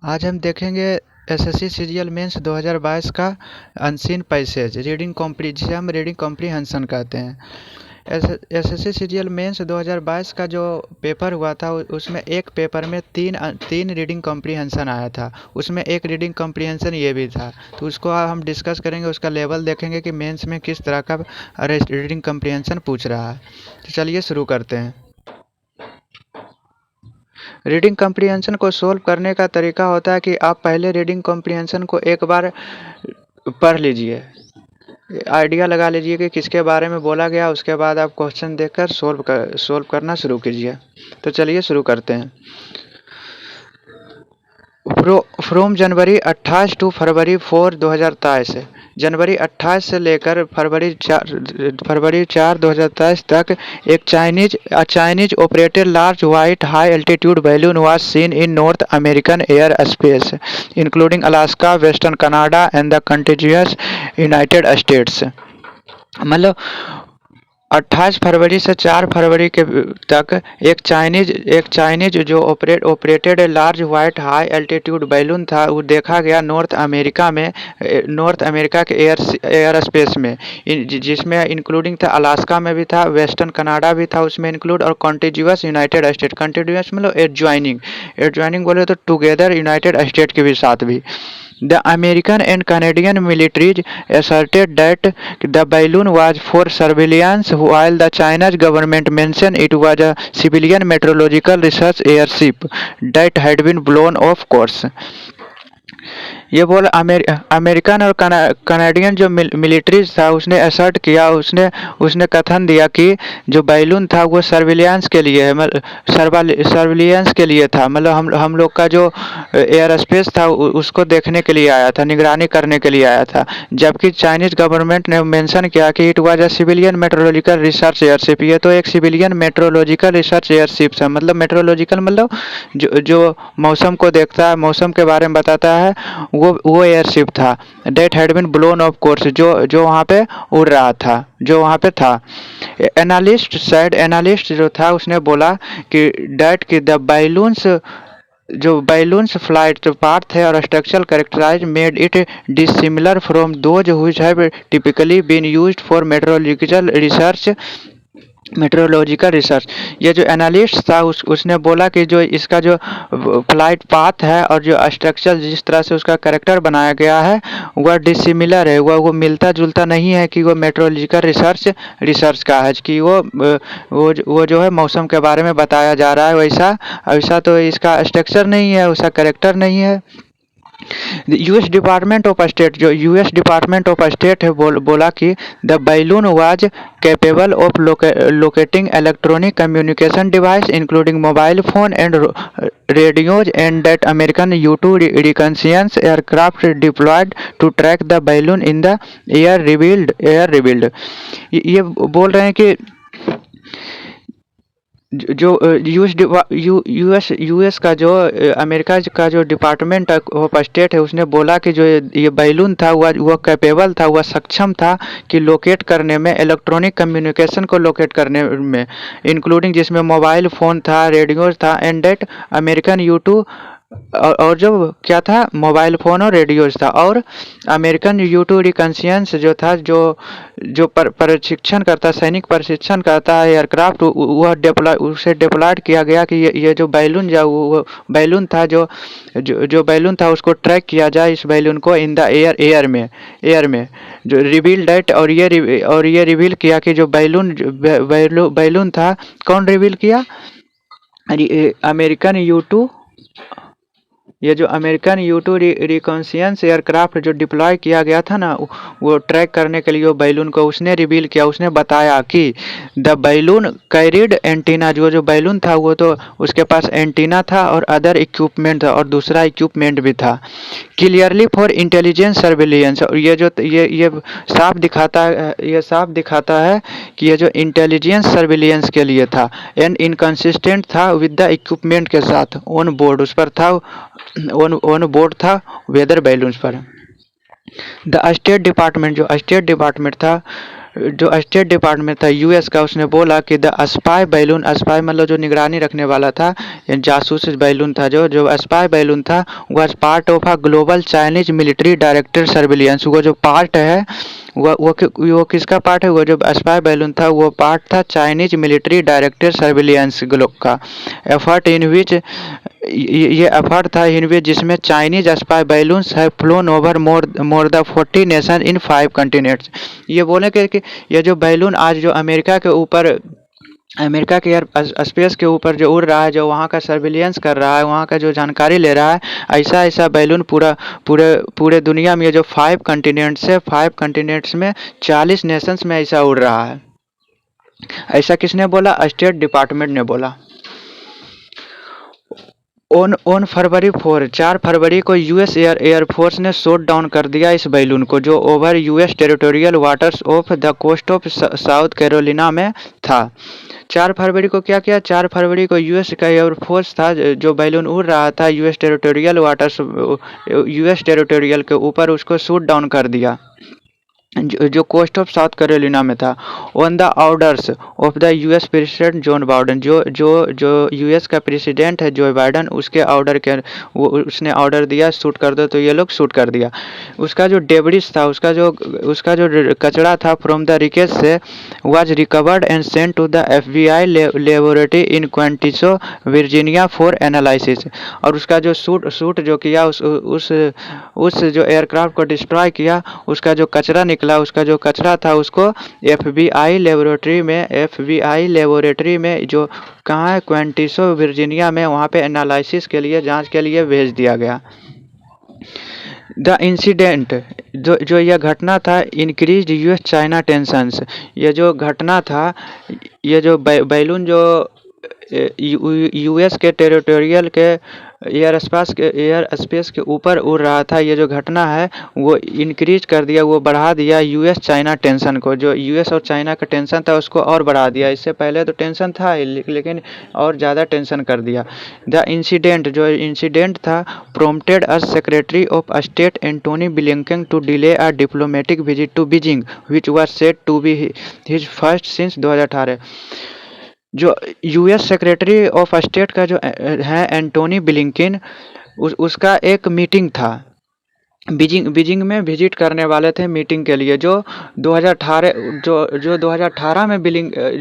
आज हम देखेंगे एसएससी सीरियल मेंस 2022 का अनसीन पैसेज रीडिंग कॉम्प्री जिसे हम रीडिंग कॉम्प्रीहेंशन कहते हैं। एसएससी सीरियल मेंस 2022 का जो पेपर हुआ था उसमें एक पेपर में तीन रीडिंग कॉम्प्रीहेंशन आया था। उसमें एक रीडिंग कॉम्प्रीहेंशन ये भी था, तो उसको हम डिस्कस करेंगे। उसका लेवल देखेंगे कि मेंस में किस तरह का रीडिंग कॉम्प्रीहेंशन पूछ रहा है। तो चलिए शुरू करते हैं। रीडिंग कॉम्प्रीहेंशन को सोल्व करने का तरीका होता है कि आप पहले रीडिंग कॉम्प्रीहेंशन को एक बार पढ़ लीजिए, आइडिया लगा लीजिए कि किसके बारे में बोला गया। उसके बाद आप क्वेश्चन देखकर सोल्व करना शुरू कीजिए। तो चलिए शुरू करते हैं। फ्रोम जनवरी 28 टू फरवरी 4 2023, जनवरी 28 से लेकर फरवरी 4 2023 तक एक Chinese operated large white high altitude balloon was seen in north American air space including Alaska, western Canada and the continuous United states. मतलब 28 फरवरी से 4 फरवरी के तक एक चाइनीज जो operated large white high altitude balloon था, वो देखा गया नॉर्थ अमेरिका के एयर स्पेस में, जिसमें इंक्लूडिंग था अलास्का में भी था, वेस्टर्न कनाडा भी था उसमें इंक्लूड, और कॉन्टिग्यूअस यूनाइटेड स्टेट। कॉन्टिग्यूअस मतलब एडजॉइनिंग बोले तो टुगेदर यूनाइटेड स्टेट के भी साथ भी। The American and Canadian militaries asserted that the balloon was for surveillance, while the Chinese government mentioned it was a civilian meteorological research airship that had been blown off course. ये बोल American और Canadian जो militaries था उसने assert किया, उसने कथन दिया कि जो बैलून था वो सर्विलियंस के लिए सर्विलियंस के लिए था। मतलब हम लोग का जो एयर स्पेस था उसको देखने के लिए आया था, निगरानी करने के लिए आया था। जबकि चाइनीज गवर्नमेंट ने मेंशन किया कि it was a civilian meteorological research airship. ये तो एक सिविलियन मेट्रोलॉजिकल रिसर्च एयरशिप है। मतलब मेट्रोलॉजिकल मतलब जो मौसम को देखता है, मौसम के बारे में बताता है, वो एयरशिप था। That had been blown off course, जो वहाँ पे उड़ रहा था, जो वहाँ पे था। एनालिस्ट जो था उसने बोला कि डेट की द बैलून्स फ्लाइट पाथ है और structural characterize made it dissimilar from those which have typically been used for meteorological research. ये जो एनालिस्ट था उसने बोला कि जो इसका जो फ्लाइट पाथ है और जो स्ट्रक्चर जिस तरह से उसका कैरेक्टर बनाया गया है वह डिसिमिलर है, वो मिलता जुलता नहीं है कि वो मेट्रोलॉजिकल रिसर्च का है, कि वो जो है मौसम के बारे में बताया जा रहा है वैसा तो इसका स्ट्रक्चर नहीं है, उसका कैरेक्टर नहीं है। यूएस डिपार्टमेंट ऑफ स्टेट है बोला कि the balloon was capable of locating electronic communication device including mobile phone and radios and that American U-2 reconnaissance aircraft deployed to track the balloon in the air revealed. ये बोल रहे हैं कि जो US का जो अमेरिका का जो डिपार्टमेंट ऑफ स्टेट है उसने बोला कि जो ये बैलून था वह कैपेबल था, वह सक्षम था कि लोकेट करने में, इलेक्ट्रॉनिक कम्युनिकेशन को लोकेट करने में, इंक्लूडिंग जिसमें मोबाइल फ़ोन था, रेडियो था, एंड डेट अमेरिकन U-2 और जो क्या था, मोबाइल फ़ोन और रेडियोज था, और अमेरिकन U-2 रिकॉन्नाissance जो था, जो प्रशिक्षण करता, सैनिक प्रशिक्षण करता है एयरक्राफ्ट, वह उसे डिप्लॉयड किया गया कि ये जो बैलून वो बैलून था, जो बैलून था उसको ट्रैक किया जाए, इस बैलून को इन द एयर में जो रिवील डेट, और ये रिवील किया कि जो बैलून था, कौन रिवील किया? अमेरिकन U-2, ये जो अमेरिकन U-2 रिकॉन्नाissance एयरक्राफ्ट जो डिप्लॉय किया गया था ना, वो ट्रैक करने के लिए वो बैलून को उसने रिवील किया। उसने बताया कि द बैलून कैरिड एंटीना, जो बैलून था वो तो उसके पास एंटीना था और अदर इक्विपमेंट था, और दूसरा इक्विपमेंट भी था, क्लियरली फॉर इंटेलिजेंस सर्विलियंस। और ये साफ दिखाता है कि ये जो इंटेलिजेंस सर्विलियंस के लिए था, एंड इनकंसिस्टेंट था विद द इक्विपमेंट के साथ ऑन बोर्ड, उस पर था, ऑन बोर्ड था वेदर बैलून्स पर। द स्टेट डिपार्टमेंट था जो स्टेट डिपार्टमेंट था यूएस का, उसने बोला कि द स्पाई बैलून, स्पाई मतलब जो निगरानी रखने वाला था, या जासूस बैलून था, जो जो स्पाई बैलून था, was part of a global Chinese military director surveillance. वो जो पार्ट है, वो किसका पार्ट है? वो जो स्पाई बैलून था वो पार्ट था Chinese military director surveillance globe का एफर्ट इन विच, ये एफर्ट था इन विच जिसमें चाइनीज स्पाई बैलून्स है phloem over more the 40 nation in 5 continents. ये बोले कि ये जो बैलून आज जो अमेरिका के ऊपर, अमेरिका के एयर स्पेस के ऊपर जो उड़ रहा है, जो वहाँ का सर्विलियंस कर रहा है, वहाँ का जो जानकारी ले रहा है, ऐसा ऐसा बैलून पूरा पूरे पूरे दुनिया में, ये जो 5 कंटिनेंट्स है, 5 कंटिनेंट्स में 40 नेशंस में ऐसा उड़ रहा है। ऐसा किसने बोला? स्टेट डिपार्टमेंट ने बोला। ऑन फरवरी 4 फरवरी को यूएस एयरफोर्स ने शूट डाउन कर दिया इस बैलून को, जो over US territorial waters of the coast of South Carolina में था। 4 फरवरी को क्या किया? 4 फरवरी को यूएस का एयरफोर्स था, जो बैलून उड़ रहा था US territorial waters, US territorial के ऊपर, उसको शूट डाउन कर दिया, जो कोस्ट ऑफ साउथ कैरोलिना में था। On the orders of the US president John Biden, जो जो जो यूएस का प्रेसिडेंट है जो बाइडन, उसके ऑर्डर के उसने ऑर्डर दिया शूट कर दो, तो ये लोग शूट कर दिया। उसका जो डेब्रिस था, उसका जो कचरा था फ्रॉम द रिकेज से, was recovered and sent to the FBI laboratory in Quantico Virginia for analysis. और उसका जो शूट जो किया, उस जो एयरक्राफ्ट को डिस्ट्रॉय किया, उसका जो कचरा निकला, उसका जो कचरा था, उसको एफबीआई लेबोरेटरी में जो कहाँ है, क्वेंटिसो वर्जीनिया में, वहाँ पे एनालिसिस के लिए, जांच के लिए भेज दिया गया। द इंसिडेंट, जो यह घटना था, इंक्रीज यूएस चाइना टेंशंस। ये जो घटना था, ये जो बैलून जो यूएस के टेरिटोरियल के एयर स्पेस के ऊपर उड़ रहा था, ये जो घटना है वो इंक्रीज कर दिया, वो बढ़ा दिया यूएस चाइना टेंशन को। जो यूएस और चाइना का टेंशन था उसको और बढ़ा दिया। इससे पहले तो टेंशन था लेकिन और ज़्यादा टेंशन कर दिया। द इंसिडेंट, जो इंसिडेंट था, prompted us secretary of state Antony Blinken to delay a diplomatic visit to Beijing which was said to be his first since 2018। जो यूएस सेक्रेटरी ऑफ स्टेट का जो है एंटोनी ब्लिंकन, उसका एक मीटिंग था, Beijing में विजिट करने वाले थे मीटिंग के लिए, जो 2018 जो 2018 में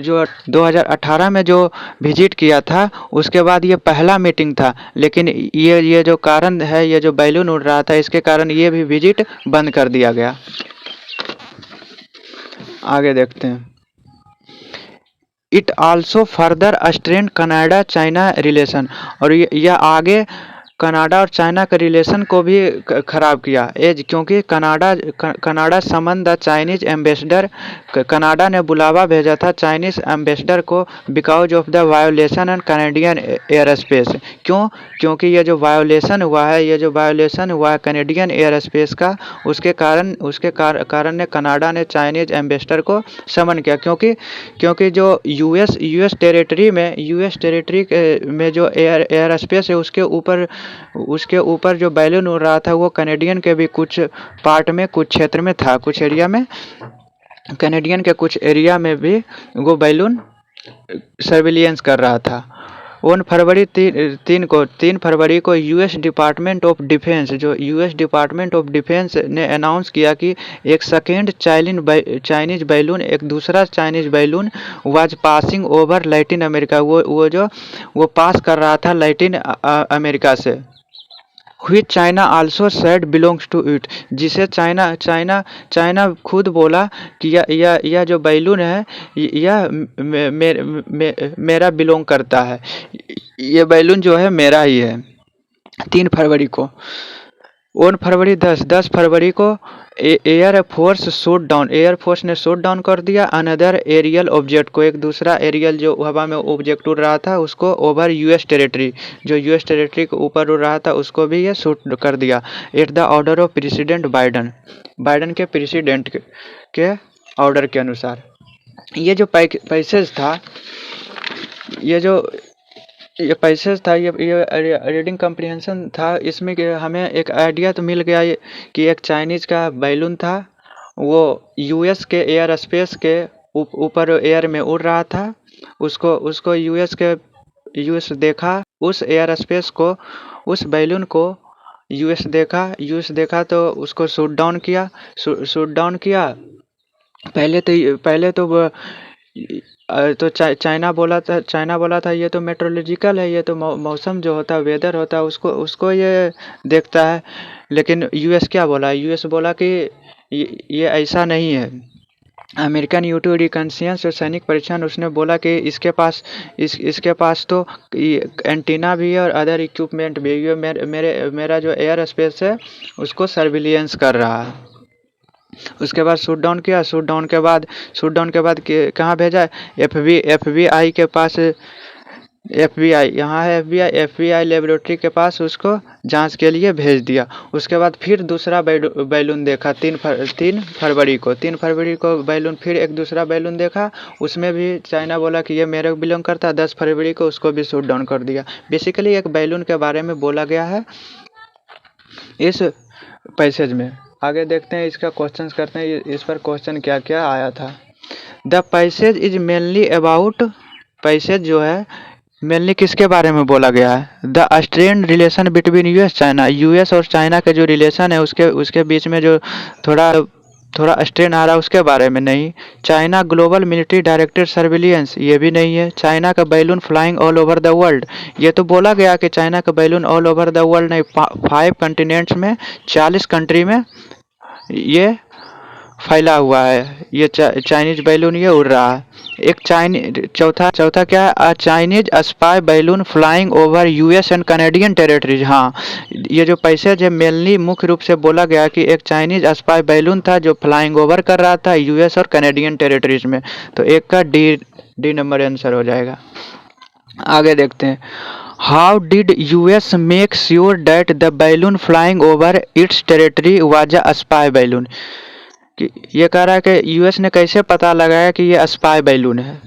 जो 2018 में जो विजिट किया था, उसके बाद ये पहला मीटिंग था। लेकिन ये जो कारण है, ये जो बैलून उड़ रहा था, इसके कारण ये भी विजिट बंद कर दिया गया। आगे देखते हैं। It also further strength Canada China relation, और यह आगे कनाडा और चाइना के रिलेशन को भी ख़राब किया। क्योंकि Canada summon the Chinese ambassador, Canada ने बुलावा भेजा था चाइनीज एम्बेसडर को, because of the violation and Canadian air space. क्योंकि ये जो वायोलेशन हुआ है कनेडियन एयर स्पेस का, उसके कारण ने कनाडा ने चाइनीज एम्बेसडर को समन किया। क्योंकि जो यूएस टेरिटरी में जो एयर स्पेस है, उसके ऊपर जो बैलून उड़ रहा था, वो कनेडियन के भी कुछ पार्ट में, कुछ क्षेत्र में था, कुछ एरिया में, कनेडियन के कुछ एरिया में भी वो बैलून सर्विलियंस कर रहा था। 3 फरवरी को यूएस डिपार्टमेंट ऑफ डिफेंस ने अनाउंस किया कि एक सेकेंड चाइनीज बैलून, एक दूसरा Chinese balloon was passing over Latin America, वो पास कर रहा था लैटिन अमेरिका से, which China also said belongs to it, जिसे चाइना खुद बोला कि यह जो बैलून है, यह मेरा बिलोंग करता है, ये बैलून जो है मेरा ही है। 3 फरवरी को। 10 फरवरी को एयरफोर्स ने शूट डाउन कर दिया अनदर एरियल ऑब्जेक्ट को, एक दूसरा एरियल जो हवा में ऑब्जेक्ट उड़ रहा था, उसको ओवर यूएस टेरिटरी, जो यूएस टेरिटरी के ऊपर उड़ रहा था, उसको भी ये शूट कर दिया at the order of president Biden के प्रेसिडेंट के ऑर्डर के अनुसार। ये जो पैसेज था, ये रीडिंग कम्प्रीहेंशन था, इसमें हमें एक आइडिया तो मिल गया कि एक चाइनीज़ का बैलून था वो यूएस के एयर स्पेस के ऊपर एयर में उड़ रहा था। उसको उसको यूएस देखा, उस एयर स्पेस को, उस बैलून को यूएस देखा तो उसको शूट डाउन किया। पहले तो तो चाइना बोला था ये तो मेट्रोलॉजिकल है, ये तो मौसम जो होता है, वेदर होता है, उसको उसको ये देखता है। लेकिन यूएस क्या बोला, यूएस बोला कि ये ऐसा नहीं है। अमेरिकन यूट्यूब रिकन्सियंस और सैनिक परीक्षण, उसने बोला कि इसके पास तो एंटीना भी है और अदर इक्विपमेंट भी है। ये मेरा जो एयर स्पेस है उसको सर्विलियंस कर रहा है। उसके बाद शूट डाउन किया। शूट डाउन के बाद कहाँ भेजा? एफबीआई के पास। एफबीआई यहाँ है, एफबीआई लेबोरेटरी के पास उसको जांच के लिए भेज दिया। उसके बाद फिर दूसरा बैलून देखा 3 फरवरी को बैलून, फिर एक दूसरा बैलून देखा। उसमें भी चाइना बोला कि ये मेरे को बिलोंग करता है। 10 फरवरी को उसको भी शूट डाउन कर दिया। बेसिकली एक बैलून के बारे में बोला गया है इस पैसेज में। आगे देखते हैं, इसका क्वेश्चन करते हैं, इस पर क्वेश्चन क्या क्या आया था। The passage is mainly about, passage जो है मेनली किसके बारे में बोला गया है? The strain relation between US China, US और चाइना के जो रिलेशन है उसके बीच में जो थोड़ा थोड़ा स्ट्रेन आ रहा है उसके बारे में नहीं। China global military directed surveillance, ये भी नहीं है। चाइना का balloon flying all over the world, ये तो बोला गया कि चाइना का balloon all over the world नहीं, 5 कंटिनेंट्स में 40 कंट्री में ये फैला हुआ है। ये चाइनीज बैलून ये उड़ रहा है। एक चौथा क्या है? A Chinese spy balloon flying over US and Canadian territories. हाँ, ये जो पैसेज है मेनली मुख्य रूप से बोला गया कि एक चाइनीज स्पाई बैलून था जो फ्लाइंग ओवर कर रहा था यूएस और कनेडियन टेरिटरीज में। तो एक का डी नंबर आंसर हो जाएगा। आगे देखते हैं, how did US make sure that the balloon flying over it's territory was a spy balloon? कि ये कह रहा है कि यूएस ने कैसे पता लगाया कि ये स्पाई बैलून है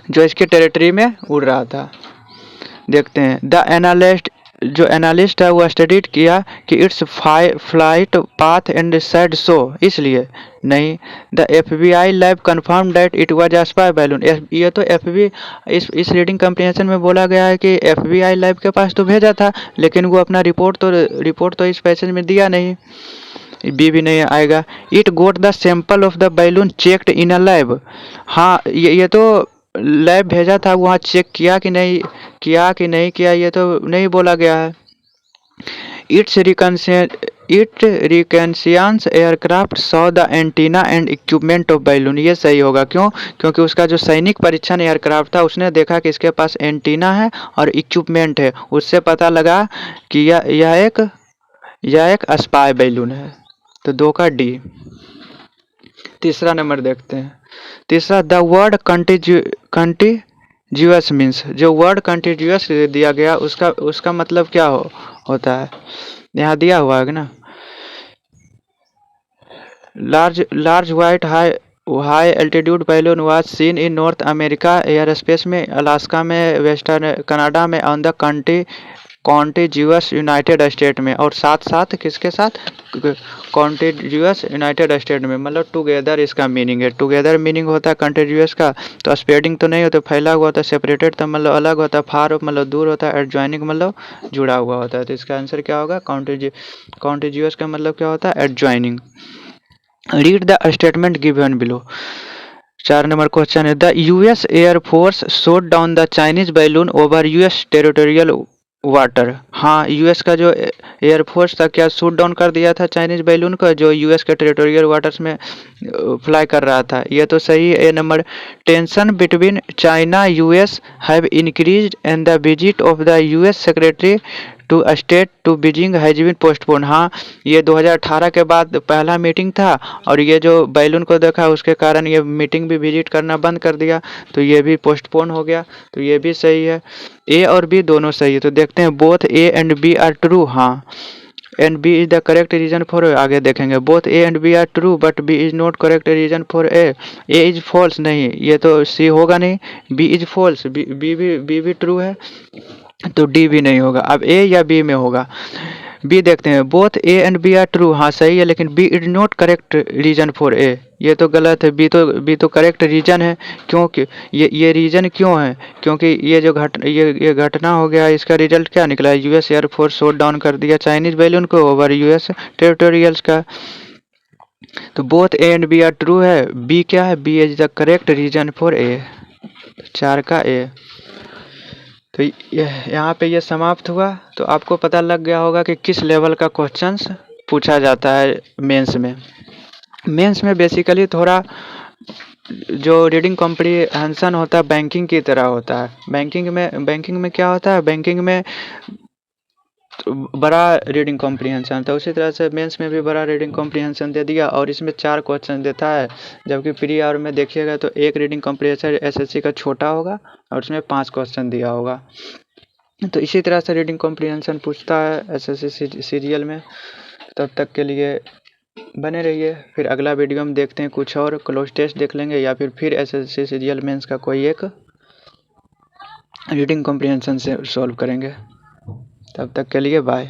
जो इसके टेरिटरी में उड़ रहा था। देखते हैं, द एनालिस्ट है वो स्टडीड किया कि it's flight path and said so, इसलिए नहीं। The FBI lab confirm that it was a spy balloon, ये तो इस रीडिंग कंप्रीहेंशन में बोला गया है कि एफबीआई लैब के पास तो भेजा था, लेकिन वो अपना रिपोर्ट तो इस पैसेज में दिया नहीं। बी भी नहीं आएगा। It goat the sample of the balloon checked in a lab, हाँ ये तो लैब भेजा था, वहाँ चेक किया कि नहीं किया, ये तो नहीं बोला गया है। It reconnaissance aircraft saw the antenna and equipment of balloon, ये सही होगा। क्यों? क्योंकि उसका जो सैनिक परीक्षण एयरक्राफ्ट था उसने देखा कि इसके पास एंटीना है और इक्विपमेंट है, उससे पता लगा कि यह एक स्पाई बैलून है। तो 2 का डी। तीसरा नंबर देखते हैं। तीसरा, द वर्ड कंटिज्यूअस मीन्स, जो वर्ड कंटिज्यूअस दिया गया उसका मतलब क्या होता है? यहाँ दिया हुआ है ना, large white high altitude balloon was seen in north America air space में, अलास्का में, वेस्टर्न कनाडा में, ऑन द कॉन्टिज्यूअस यूनाइटेड स्टेट में, और साथ किसके साथ? कॉन्टिज्यूअस यूनाइटेड स्टेट में, मतलब टुगेदर इसका मीनिंग है। टुगेदर मीनिंग होता है कॉन्टिज्यूअस का, तो स्प्रेडिंग तो नहीं होता, फैला हुआ होता है। सेपरेटेड तो मतलब अलग होता है। फार ऑफ मतलब दूर होता है। एडजॉइनिंग मतलब जुड़ा हुआ होता है। तो इसका आंसर क्या होगा? कॉन्टिज्यूअस का मतलब क्या होता है? Adjoining. Read the statement given below. 4 number question है, the US air force shot down the Chinese balloon over US territorial water. हाँ, यूएस का जो एयरफोर्स था क्या शूट डाउन कर दिया था चाइनीज बैलून को जो यूएस के टेरिटोरियल वाटर्स में फ्लाई कर रहा था। ये तो सही है, A number. Tension between China US have increased and the visit of the US secretary to state to Beijing has been postpone. हाँ, ये 2018 के बाद पहला मीटिंग था और ये जो बैलून को देखा उसके कारण ये मीटिंग भी विजिट करना बंद कर दिया, तो ये भी पोस्टपोन हो गया। तो ये भी सही है। ए और बी दोनों सही है। तो देखते हैं, both A and B are true. हाँ, and B is the correct reason for A. आगे देखेंगे, both A and B are true but B is not correct reason for A is false. नहीं, ये तो सी होगा नहीं, B is false. B भी true है, तो डी भी नहीं होगा। अब ए या बी में होगा। बी देखते हैं, both A and B are true, हाँ सही है, लेकिन B is not correct reason for A, ये तो गलत है। बी तो करेक्ट रीजन है, क्योंकि ये रीजन क्यों है, क्योंकि ये जो ये घटना हो गया, इसका रिजल्ट क्या निकला है, यूएस एयरफोर्स शॉट डाउन कर दिया चाइनीज बैलून को ओवर यूएस टेरिटोरियल्स का। तो both A and B are true है, बी क्या है, B is the correct reason for A, 4 का ए। तो यहाँ पे ये समाप्त हुआ। तो आपको पता लग गया होगा कि किस लेवल का क्वेश्चंस पूछा जाता है मेंस में। मेंस में बेसिकली थोड़ा जो रीडिंग कॉम्प्रिहेंशन होता है बैंकिंग की तरह होता है। बैंकिंग में क्या होता है, बैंकिंग में तो बड़ा रीडिंग कॉम्प्रिहेंशन, तो उसी तरह से मेंस में भी बड़ा रीडिंग कॉम्प्रिहेंशन दे दिया और इसमें 4 क्वेश्चन देता है, जबकि प्री आवर में देखिएगा तो एक रीडिंग कॉम्प्रिहेंशन एसएससी का छोटा होगा और उसमें 5 क्वेश्चन दिया होगा। तो इसी तरह से रीडिंग कॉम्प्रिहेंशन पूछता है एसएससी सीरियल में। तब तक के लिए बने रहिए, फिर अगला वीडियो में देखते हैं कुछ और क्लोज टेस्ट देख लेंगे या फिर एसएससी सीरियल मेंस का कोई एक रीडिंग कॉम्प्रिहेंशन से सॉल्व करेंगे। तब तक के लिए बाय।